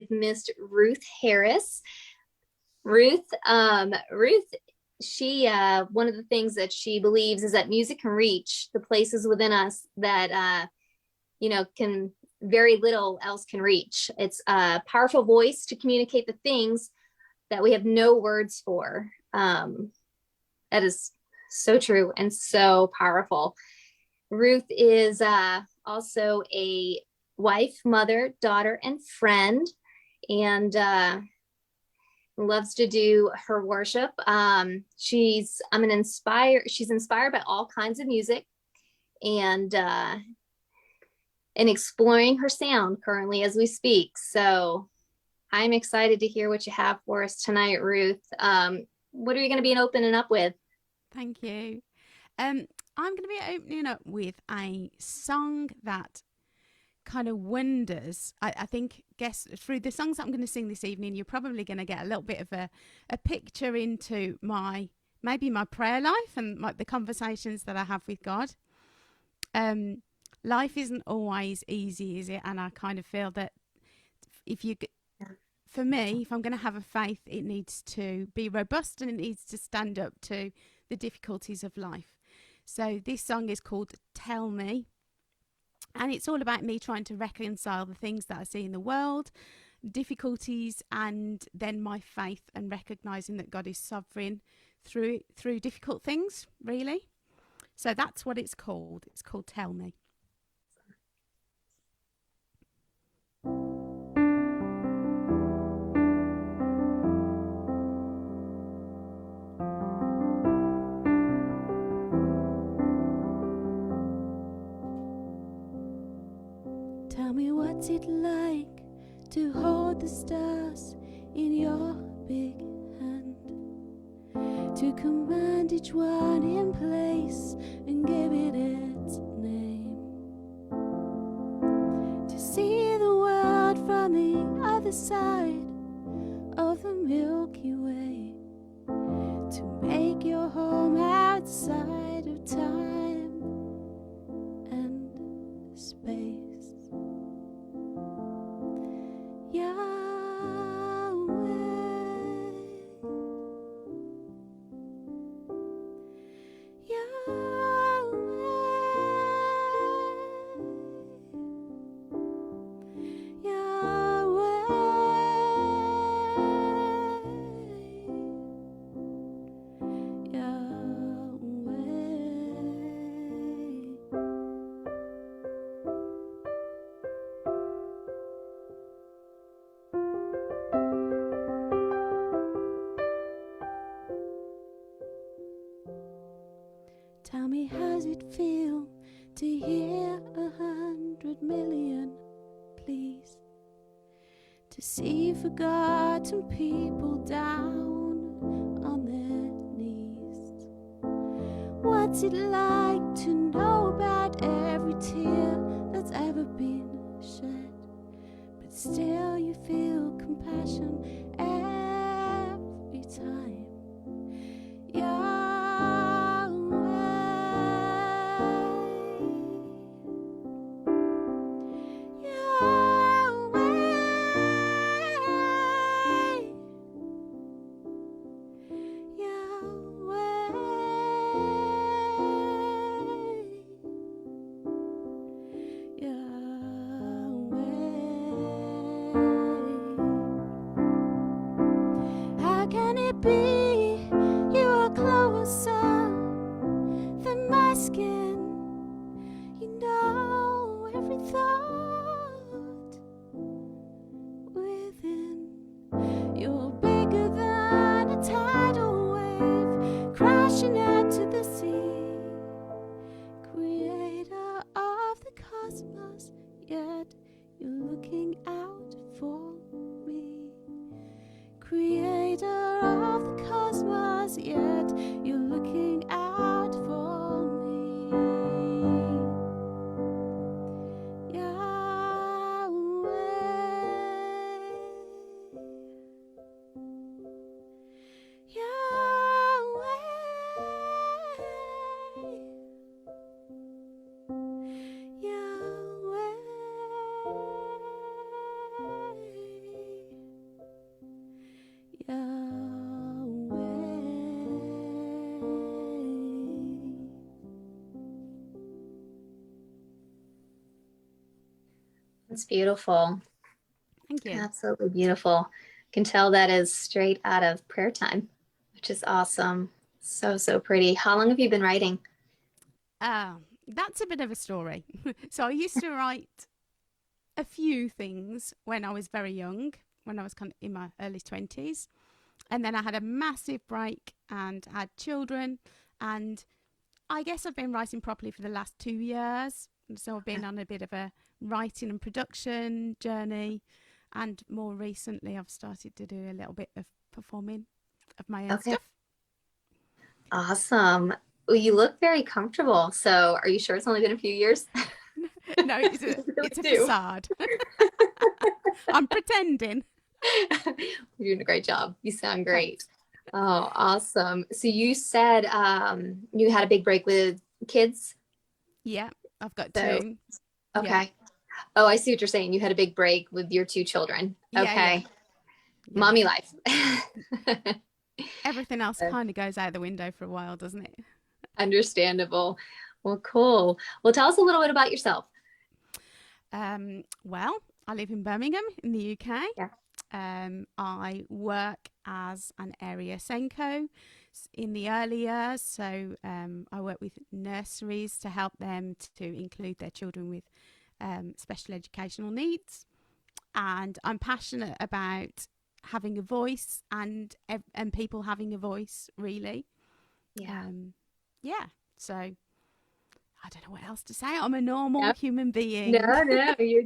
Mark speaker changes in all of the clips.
Speaker 1: Miss Ruth Harris. Ruth, she one of the things that she believes is that music can reach the places within us that can very little else can reach. It's a powerful voice to communicate the things that we have no words for. That is so true and so powerful. Ruth is also a wife, mother, daughter, and friend, and loves to do her worship. She's inspired by all kinds of music, and exploring her sound currently as we speak. So I'm excited to hear what you have for us tonight, Ruth. What are you going to be opening up with?
Speaker 2: Thank you. I'm going to be opening up with a song that kind of wonders. I think, guess through the songs that I'm going to sing this evening, you're probably going to get a little bit of a picture into maybe my prayer life and the conversations that I have with God. Life isn't always easy, is it? And I kind of feel that for me, if I'm going to have a faith, it needs to be robust and it needs to stand up to the difficulties of life. So this song is called Tell Me. And it's all about me trying to reconcile the things that I see in the world, difficulties, and then my faith and recognizing that God is sovereign through difficult things, really. So that's what it's called. It's called Tell Me. Tell me what's it like to hold the stars in your big hand, to command each one in place and give it its name, to see the world from the other side of the Milky Way, to make your home outside of time and space. Tell me, how's it feel to hear 100 million please, to see forgotten people down on their knees? What's it like to know about every tear that's ever been shed, but still you feel compassion every time? Creator of the
Speaker 1: It's beautiful.
Speaker 2: Thank you.
Speaker 1: Absolutely beautiful. Can tell that is straight out of prayer time, which is awesome. So, so pretty. How long have you been writing?
Speaker 2: Uh, that's a bit of a story. So I used to write a few things when I was very young, when I was kind of in my early 20s. And then I had a massive break and had children. And I guess I've been writing properly for the last 2 years. So I've been on a bit of a writing and production journey. And more recently, I've started to do a little bit of performing of my own
Speaker 1: Okay,
Speaker 2: stuff.
Speaker 1: awesome. Well, you look very comfortable. So, are you sure it's only been a few years?
Speaker 2: No,
Speaker 1: You really
Speaker 2: it's a
Speaker 1: do.
Speaker 2: facade. I'm pretending.
Speaker 1: You're doing a great job. You sound great.
Speaker 2: Thanks.
Speaker 1: Oh, awesome. So you said you had a big break with kids.
Speaker 2: Yeah, I've got
Speaker 1: So,
Speaker 2: two. Yeah,
Speaker 1: okay. Oh, I see what you're saying. You had a big break with your two children.
Speaker 2: yeah.
Speaker 1: Okay.
Speaker 2: Yeah.
Speaker 1: Mommy life.
Speaker 2: Everything else kind of goes out the window for a while, doesn't it?
Speaker 1: Understandable. Well, cool. Well, tell us a little bit about yourself.
Speaker 2: Well, I live in Birmingham in the UK.
Speaker 1: Yeah.
Speaker 2: I work as an area Senko in the early years. So I work with nurseries to help them to include their children with special educational needs. And I'm passionate about having a voice and people having a voice, really.
Speaker 1: Yeah.
Speaker 2: Um, yeah. So I don't know what else to say. I'm a normal
Speaker 1: Yep.
Speaker 2: human
Speaker 1: No,
Speaker 2: being
Speaker 1: no, you're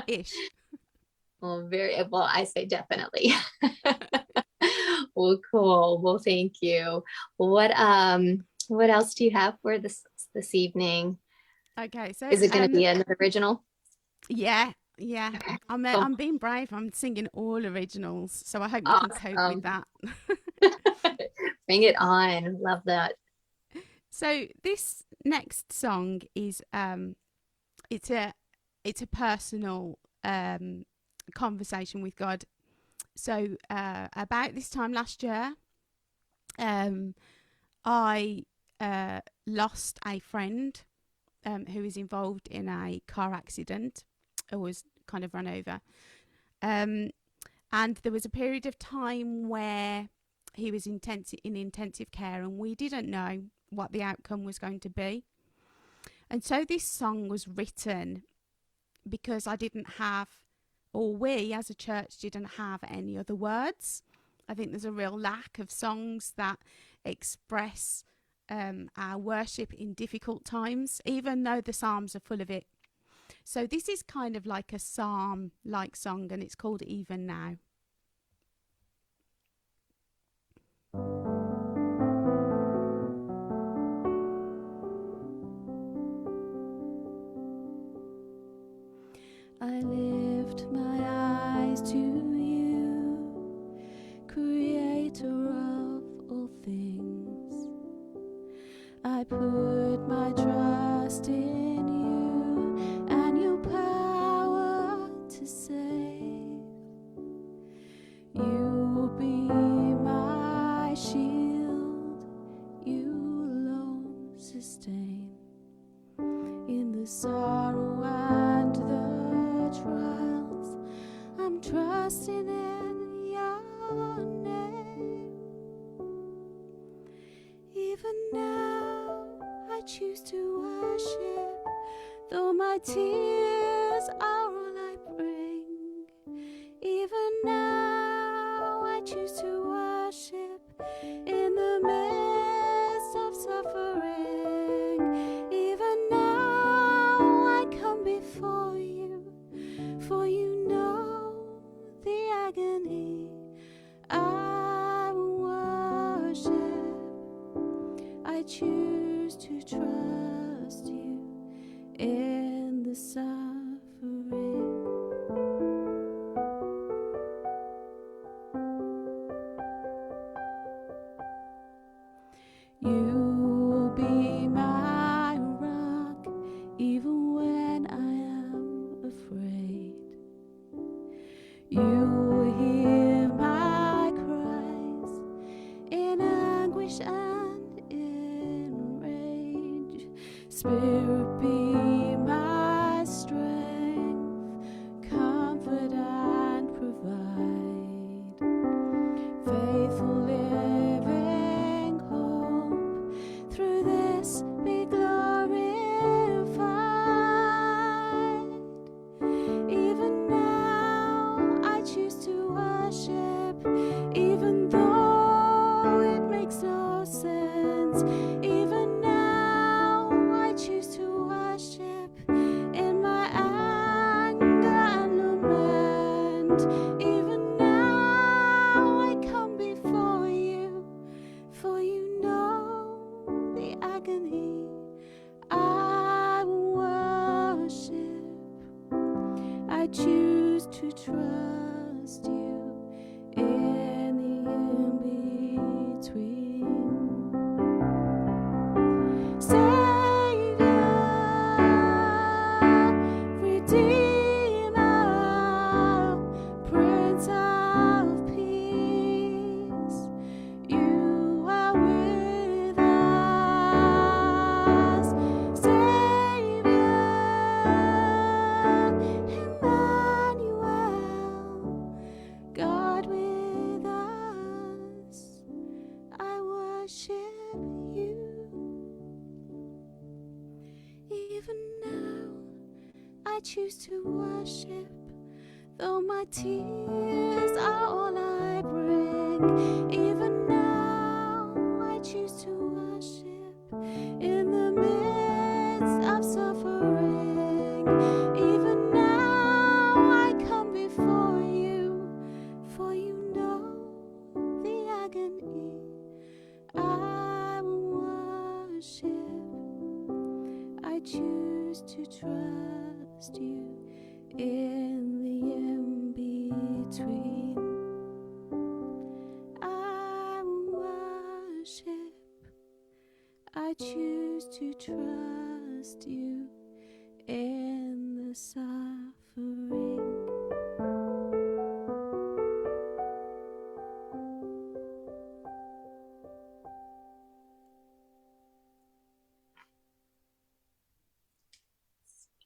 Speaker 2: ish.
Speaker 1: well, very well, I say definitely. Well, cool. Well, thank you. What else do you have for this evening?
Speaker 2: Okay,
Speaker 1: Is
Speaker 2: so
Speaker 1: it gonna be an original?
Speaker 2: yeah, yeah.
Speaker 1: Okay,
Speaker 2: I'm
Speaker 1: cool.
Speaker 2: being brave. I'm singing all originals, so I hope you can cope with
Speaker 1: Awesome.
Speaker 2: that.
Speaker 1: Bring it on. Love that.
Speaker 2: So this next song is it's a it's a personal conversation with God. So about this time last year, um, I lost a friend who was involved in a car accident or was kind of run over. Um, and there was a period of time where he was in intensive care, and we didn't know what the outcome was going to be. And so this song was written because I didn't have, or we as a church didn't have any other words. I think there's a real lack of songs that express our worship in difficult times, even though the Psalms are full of it. So this is kind of like a psalm like song, and it's called Even Now. I lift my eyes to you, creator of all things. I put my trust in you and your power to save. You will be my shield, you alone sustain. In the sorrow and the trials, I'm trusting in your name. Even now, I choose to worship, though my tears are all I bring. Even now, I choose to worship in the midst of suffering. Even now, I come before you, for you know the agony. I worship. I choose to trust you in the suffering. You will be my rock, even when I am afraid. You will hear my cries in anguish and in rage. Spirit, be my strength. Even now I come before you, for you know the agony. I worship, I choose to trust you in the in-between. Savior, Redeemer, Prince of Peace, you are with us. Savior, Emmanuel, God with us, I worship you. Even now, I choose to worship, though my tears are all I bring. Even now, I choose to worship in the midst of suffering. Even now, I come before you, for you know the agony. I worship, I choose to trust you in the in-between. I worship, I choose to trust you in the suffering.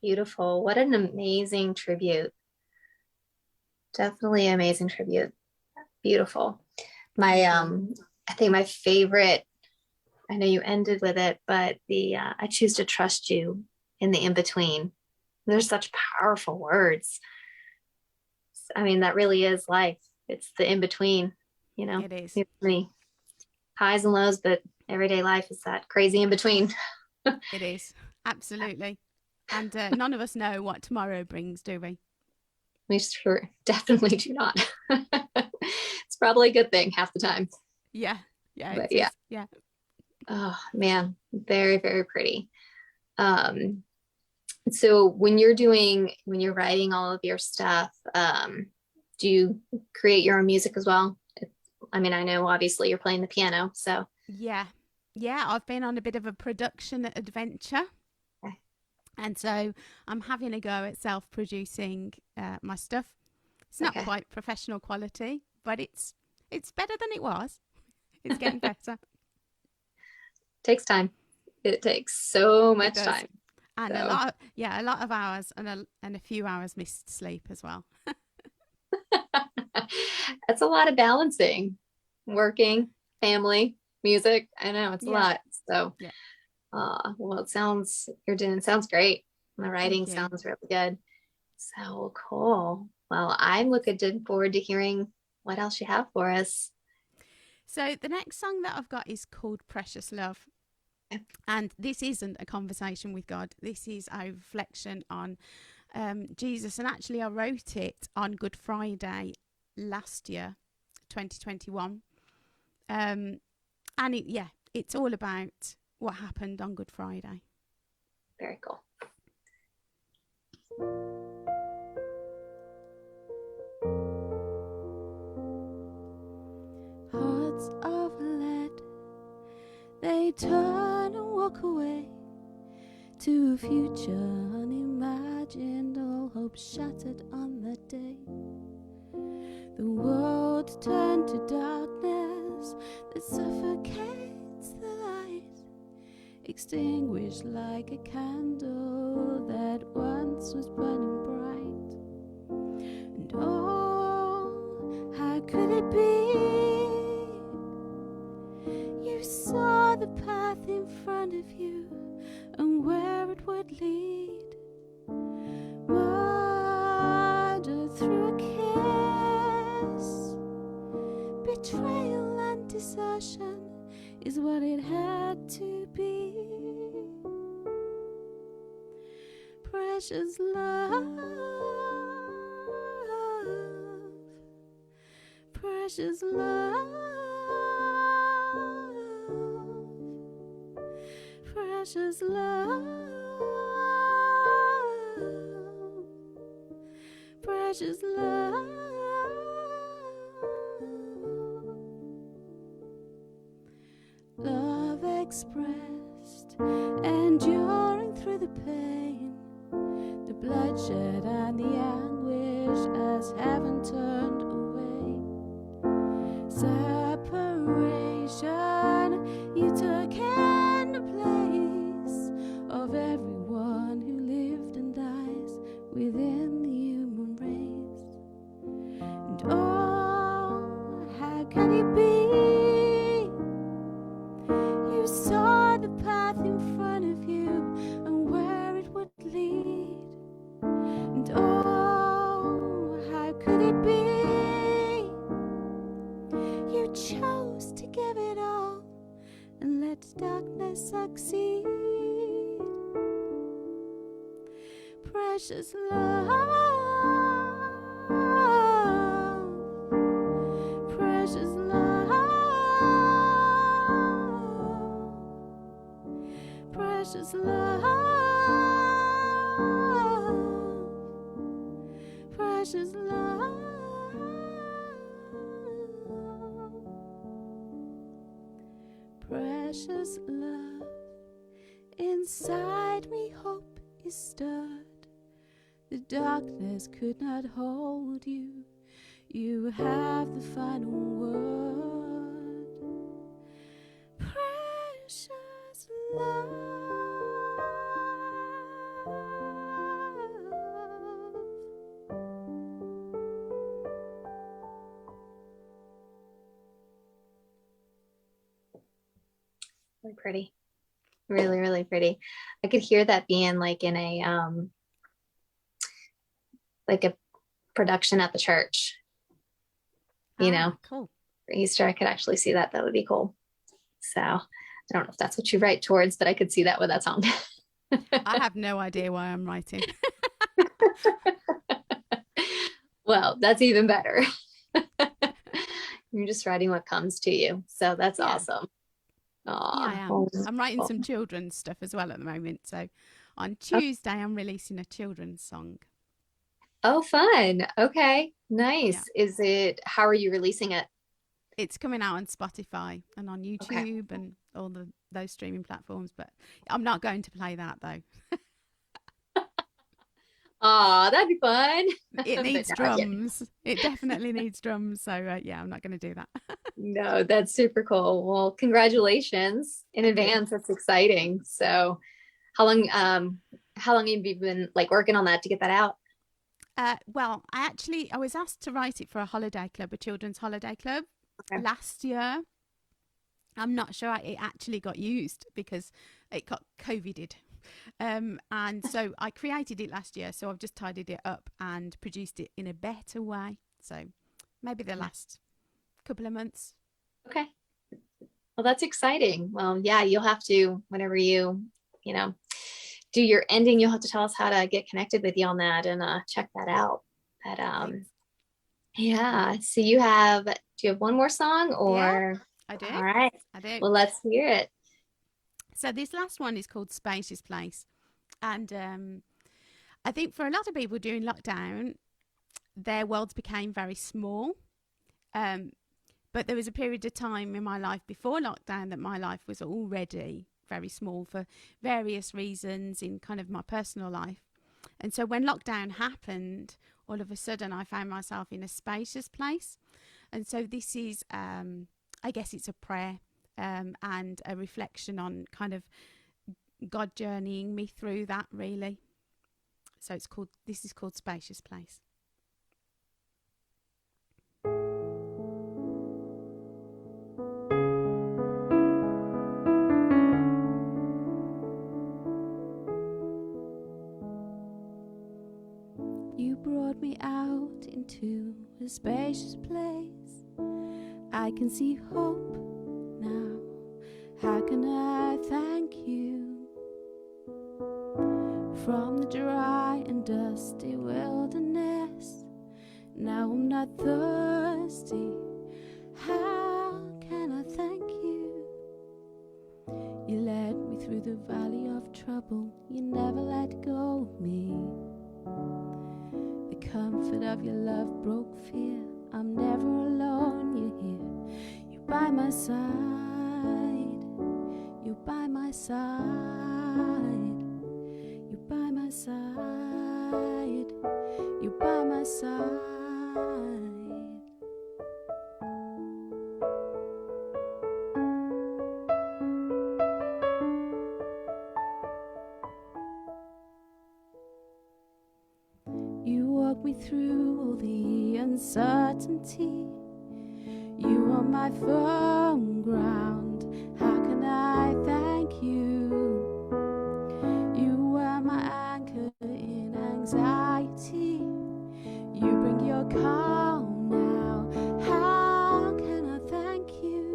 Speaker 1: Beautiful. What an amazing tribute. Definitely amazing tribute. Beautiful. My I think my favorite, I know you ended with it, but the I choose to trust you in the in-between. There's such powerful words. I mean, that really is life. It's the in-between, you know.
Speaker 2: It is.
Speaker 1: It's many highs and lows, but everyday life is that crazy in between.
Speaker 2: It is. Absolutely. And none of us know what tomorrow brings, do we?
Speaker 1: We sure definitely do not. It's probably a good thing half the time.
Speaker 2: Yeah. Yeah,
Speaker 1: But
Speaker 2: it
Speaker 1: yeah.
Speaker 2: is. Yeah.
Speaker 1: Oh man, very, very pretty. Um, so when you're writing all of your stuff, do you create your own music as well? I mean, I know obviously you're playing the piano, so
Speaker 2: Yeah. Yeah, I've been on a bit of a production adventure.
Speaker 1: okay.
Speaker 2: And so I'm having a go at self-producing my stuff. It's not
Speaker 1: Okay.
Speaker 2: quite professional quality, but it's better than it was. It's getting better.
Speaker 1: Takes time. It takes so
Speaker 2: It
Speaker 1: much
Speaker 2: does.
Speaker 1: time.
Speaker 2: And
Speaker 1: So
Speaker 2: a lot of hours and a few hours missed sleep as well.
Speaker 1: that's a lot of balancing, working, family, music. I know it's a
Speaker 2: Yeah.
Speaker 1: lot. So,
Speaker 2: Yeah.
Speaker 1: well, it sounds you're doing sounds great. The writing
Speaker 2: Thank you.
Speaker 1: sounds really good. So cool. Well, I'm looking forward to hearing what else you have for us.
Speaker 2: So the next song that I've got is called Precious Love.
Speaker 1: Okay.
Speaker 2: And this isn't a conversation with God. This is a reflection on Jesus. And actually, I wrote it on Good Friday last year, 2021. And it's all about what happened on Good Friday.
Speaker 1: Very cool.
Speaker 2: Hearts of lead, they turn and walk away to a future unimagined, all hope shattered on that day. The world turned to darkness that suffocates the light, extinguished like a candle that once was burning bright. And oh, how could it be? You saw the path in front of you and where it would lead. Murder through a kiss, betrayal and desertion is what it had to be. Precious love, precious love, precious love, precious love, love expressed, enduring through the pain, the bloodshed and the anguish as heaven turned away. Separation, you took in the place of everyone who lived and dies within the human race. And oh, how can it be? You saw the path in front of you and where it would lead. And oh, how could it be? You chose to give it all and let darkness succeed. Precious love, precious love, precious love, precious love. Precious love, inside me hope is stirred. The darkness could not hold you. You have the final word. Precious love.
Speaker 1: Really pretty. Really, really pretty. I could hear that being like in a production at the church,
Speaker 2: Cool.
Speaker 1: for Easter. I could actually see that. That would be cool. So I don't know if that's what you write towards, but I could see that with that song.
Speaker 2: I have no idea why I'm writing.
Speaker 1: Well, that's even better. You're just writing what comes to you. So that's
Speaker 2: Yeah.
Speaker 1: awesome.
Speaker 2: Yeah, I am.
Speaker 1: Aw,
Speaker 2: I'm writing
Speaker 1: wonderful.
Speaker 2: some children's stuff as well at the moment. So on Tuesday, I'm releasing a children's song.
Speaker 1: Oh, fun. Okay,
Speaker 2: Yeah.
Speaker 1: nice. How are you releasing it?
Speaker 2: It's coming out on Spotify and on
Speaker 1: Okay.
Speaker 2: YouTube and all those streaming platforms, but I'm not going to play that though.
Speaker 1: Oh, that'd be fun.
Speaker 2: It
Speaker 1: But
Speaker 2: needs
Speaker 1: no, yeah.
Speaker 2: drums. It definitely needs drums. So yeah, I'm not going to do that.
Speaker 1: No, that's super cool. Well, congratulations in
Speaker 2: Thank you.
Speaker 1: advance. That's exciting. So how long have you been like working on that to get that out?
Speaker 2: Well, I was asked to write it for a holiday club, a children's holiday club
Speaker 1: Okay.
Speaker 2: last year. I'm not sure it actually got used because it got COVIDed. And so I created it last year. So I've just tidied it up and produced it in a better way. So maybe the last couple of months.
Speaker 1: Okay. Well, that's exciting. Well, yeah, you'll have to, whenever you know, do your ending, you'll have to tell us how to get connected with you on that and check that out. But
Speaker 2: Thanks.
Speaker 1: yeah. So do you have one more song
Speaker 2: Yeah,
Speaker 1: or
Speaker 2: I do.
Speaker 1: all right.
Speaker 2: I do.
Speaker 1: Well, let's hear it.
Speaker 2: So this last one is called Spacious Place. And I think for a lot of people during lockdown, their worlds became very small. Um, but there was a period of time in my life before lockdown that my life was already very small for various reasons in kind of my personal life. And so when lockdown happened, all of a sudden I found myself in a spacious place. And so this is, I guess it's a prayer and a reflection on kind of God journeying me through that, really. So this is called Spacious Place. You brought me out into a spacious place. I can see hope now. How can I thank you? From the dry and dusty wilderness, now I'm not thirsty. side. You're by my side. You're by my side. You're by my side. You walk me through all the uncertainty. You are my firm ground. How can I thank you? You are my anchor in anxiety. You bring your calm now. How can I thank you?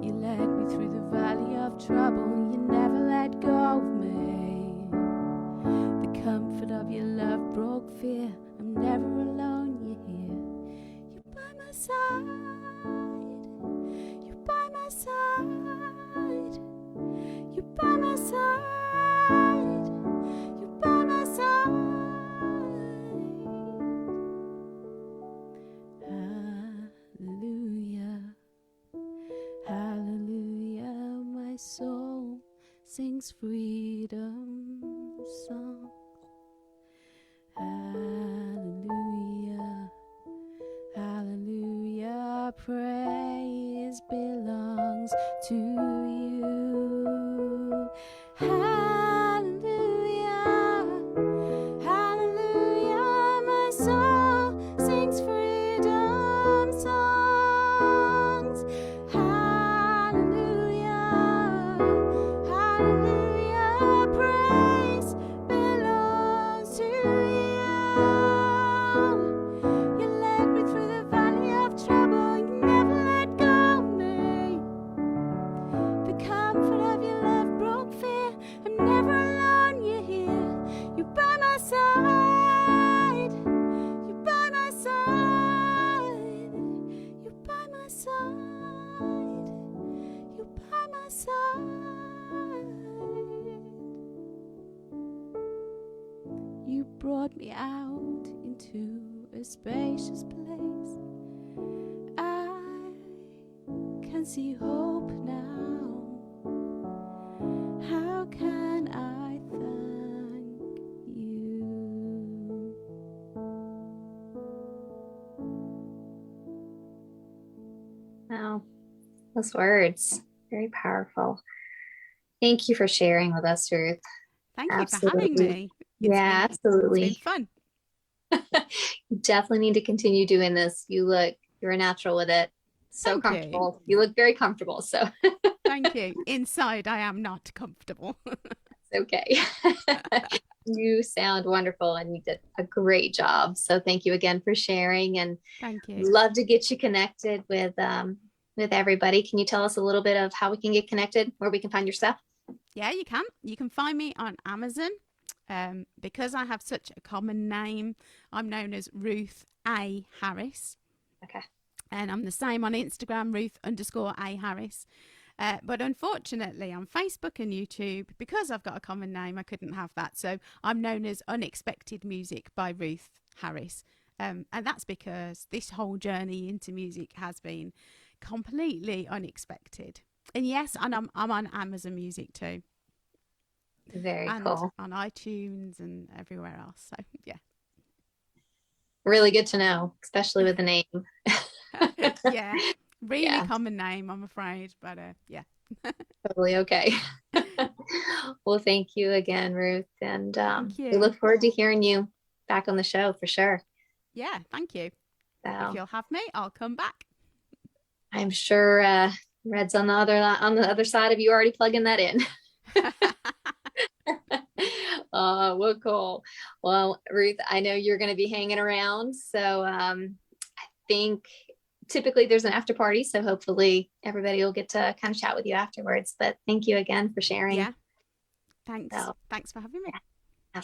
Speaker 2: You led me through the valley of trouble. You never let go of me. The comfort of your love broke fear. I'm never alone, you're here. You're by my side. You're by my side. You're by my side. You're by my side. Hallelujah. Hallelujah. My soul sings freedom song. Hallelujah. Hallelujah. Praise belongs to you. Hallelujah. Hallelujah. My soul sings freedom songs. Hallelujah. Hallelujah. Praise belongs to you. You led me through the valley of trouble. You never let go of me. The comfort of your love broke fear. I'm never alone, you're here. You're by my side. You're by my side. You're by my side. You're by my side. You brought me out into a spacious place. I can see hope now. How can I thank you?
Speaker 1: Wow, those words, very powerful. Thank you for sharing with us, Ruth.
Speaker 2: Thank you for having
Speaker 1: Absolutely.
Speaker 2: me.
Speaker 1: Yeah,
Speaker 2: It's been
Speaker 1: absolutely.
Speaker 2: fun.
Speaker 1: You definitely need to continue doing this. You're a natural with it. So
Speaker 2: Thank you.
Speaker 1: comfortable. You look very comfortable, so
Speaker 2: Thank you. Inside, I am not comfortable.
Speaker 1: it's okay. You sound wonderful and you did a great job. So thank you again for sharing, and
Speaker 2: Thank you.
Speaker 1: love to get you connected with everybody. Can you tell us a little bit of how we can get connected, where we can find your stuff?
Speaker 2: Yeah, you can. You can find me on Amazon. Because I have such a common name, I'm known as Ruth A. Harris.
Speaker 1: Okay.
Speaker 2: And I'm the same on Instagram, Ruth_A Harris. But unfortunately, on Facebook and YouTube, because I've got a common name, I couldn't have that. So I'm known as Unexpected Music by Ruth Harris. And that's because this whole journey into music has been completely unexpected. And yes, and I'm on Amazon Music too.
Speaker 1: Very
Speaker 2: And
Speaker 1: cool.
Speaker 2: on iTunes and everywhere else. So, yeah.
Speaker 1: Really good to know, especially with the name.
Speaker 2: Yeah. Really
Speaker 1: Yeah,
Speaker 2: common name, I'm afraid. But yeah.
Speaker 1: totally okay. Well, thank you again, Ruth. And
Speaker 2: Thank
Speaker 1: we
Speaker 2: you.
Speaker 1: look forward to hearing you back on the show for sure.
Speaker 2: Yeah, thank you. If
Speaker 1: So
Speaker 2: you'll have me, I'll come back.
Speaker 1: I'm sure Red's on the other side of you already plugging that in. Well, cool. Well, Ruth, I know you're going to be hanging around, so I think typically there's an after party, so hopefully everybody will get to kind of chat with you afterwards. But thank you again for sharing.
Speaker 2: Yeah. Thanks.
Speaker 1: So,
Speaker 2: Thanks for having me.
Speaker 1: yeah.